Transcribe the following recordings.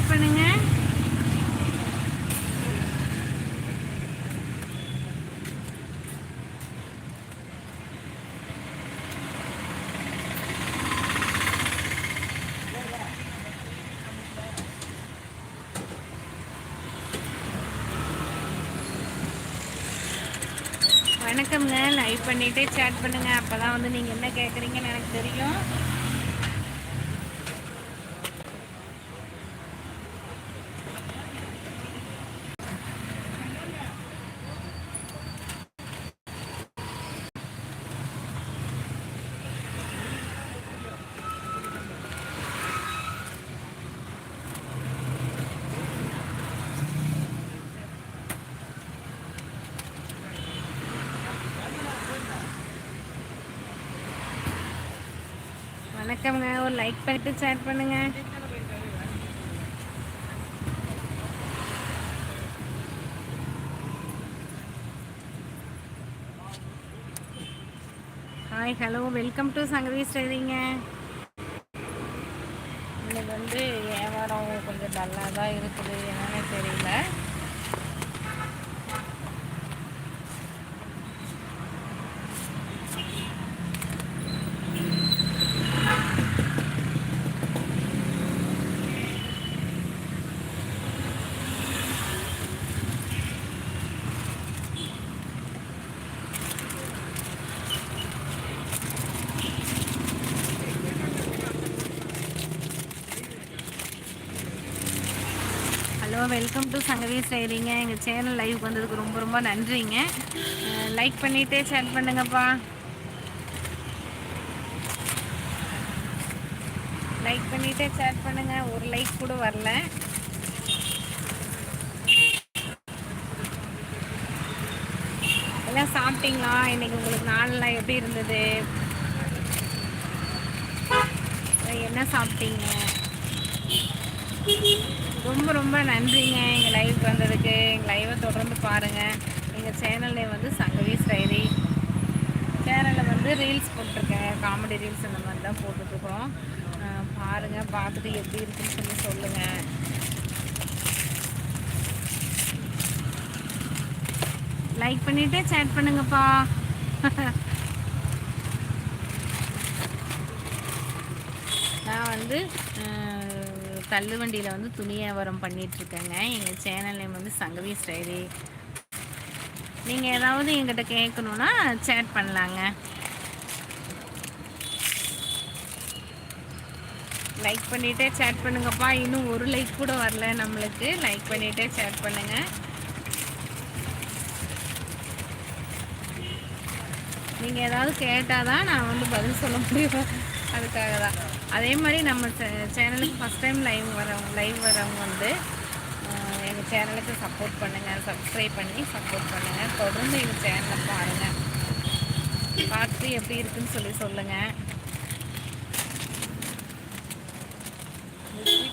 Chat பண்ணுங்க. வணக்கம்ங்க. Live பண்ணிட்டே சேட் பண்ணுங்க. அப்பதான் வந்து நீங்க என்ன கேட்குறீங்கன்னு எனக்கு தெரியும். வணக்கம்ங்க. ஒரு லைக் பண்ணிட்டு சேட் பண்ணுங்க. Hi, hello, welcome to Sangavi stylings. இன்னைக்கு வந்து வியாபாரம் கொஞ்சம் டல்லாக தான் இருக்குது, என்னன்னு தெரியல. Hello, welcome to Sangavi stylings. எங்கள் சேனல் லைவ் வந்ததுக்கு ரொம்ப ரொம்ப நன்றிங்க. லைக் பண்ணிகிட்டே சேட் பண்ணுங்கப்பா. லைக் பண்ணிகிட்டே சேட் பண்ணுங்க. ஒரு லைக் கூட வரல. எல்லாம் சாப்பிட்டீங்களா? இன்னைக்கு உங்களுக்கு நாளெல்லாம் எப்படி இருந்தது? என்ன சாப்பிட்டீங்க? ரொம்ப ரொம்ப நன்றிங்க எங்கள் லைவ் வந்ததுக்கு. எங்கள் லைவை தொடர்ந்து பாருங்கள். எங்கள் சேனல் நேம் வந்து சங்கவி ஸ்டைரி. சேனலில் வந்து ரீல்ஸ் போட்டிருக்கேன், காமெடி ரீல்ஸ் அந்த மாதிரி தான் போட்டுட்ருக்கோம். பாருங்கள், பார்த்துட்டு எப்படி இருக்குன்னு சொல்லி சொல்லுங்கள். லைக் பண்ணிவிட்டு சேட் பண்ணுங்கப்பா. நான் வந்து தள்ளுவண்டியில் வந்து துணி வியாபாரம் பண்ணிகிட்ருக்கேங்க. எங்கள் சேனல் நேம் வந்து சங்கவி ஸ்டைரி. நீங்கள் ஏதாவது எங்கிட்ட கேட்கணுன்னா சேட் பண்ணலாங்க. லைக் பண்ணிகிட்டே சேட் பண்ணுங்கப்பா. இன்னும் ஒரு லைக் கூட வரல நம்மளுக்கு. லைக் பண்ணிகிட்டே சேட் பண்ணுங்கள். நீங்கள் ஏதாவது கேட்டால் தான் நான் வந்து பதில் சொல்ல முடியும், அதுக்காக தான். அதே மாதிரி நம்ம சேனலுக்கு ஃபஸ்ட் டைம் லைவ் வரவங்க வந்து எங்கள் சேனலுக்கு சப்போர்ட் பண்ணுங்கள், சப்ஸ்கிரைப் பண்ணி சப்போர்ட் பண்ணுங்கள். தொடர்ந்து எங்கள் சேனலை பாருங்கள், பார்த்து எப்படி இருக்குன்னு சொல்லி சொல்லுங்கள்.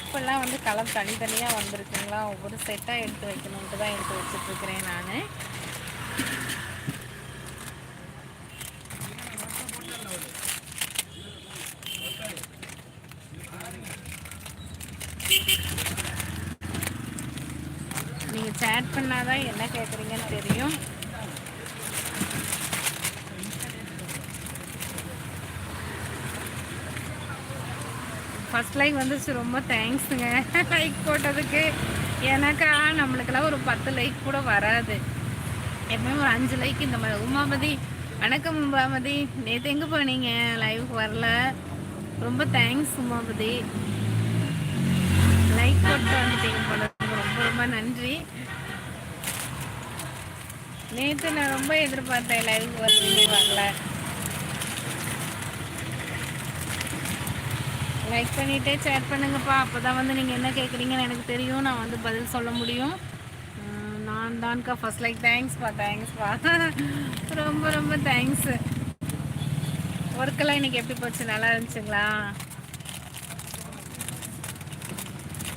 இப்போல்லாம் வந்து கலர் தனித்தனியாக வந்திருக்குங்களா, ஒவ்வொரு செட்டாக எடுத்து வைக்கணுன்ட்டு தான் எடுத்து வச்சுட்ருக்கிறேன் நான். நீங்கள் சேட் பண்ணாதான் என்ன கேட்குறீங்கன்னு தெரியும். ஃபஸ்ட் லைக் வந்துச்சு, ரொம்ப தேங்க்ஸுங்க லைக் போட்டதுக்கு. ஏன்னாக்கா நம்மளுக்கெல்லாம் ஒரு 10 லைக் கூட வராது, எப்பவுமே ஒரு 5 லைக் இந்த மாதிரி. உமாபதி, வணக்கம் உமாபதி. நேற்று எங்கே போனீங்க? லைவுக்கு வரல. ரொம்ப தேங்க்ஸ் உமாபதி, லைக் போட்டு வந்துட்டீங்க போல. ரொம்ப ரொம்ப நன்றி. நேற்று நான் ரொம்ப எதிர்பார்த்தேன் லைவுக்கு வரல. லைக் பண்ணிவிட்டே சேட் பண்ணுங்கப்பா. அப்போ தான் வந்து நீங்கள் என்ன கேட்குறீங்கன்னு எனக்கு தெரியும், நான் வந்து பதில் சொல்ல முடியும். நான் தான்க்கா ஃபஸ்ட் லைக். தேங்க்ஸ்ப்பா, தேங்க்ஸ்ப்பா, ரொம்ப ரொம்ப தேங்க்ஸு. ஒர்க்கெல்லாம் இன்றைக்கி எப்படி போச்சு? நல்லா இருந்துச்சுங்களா?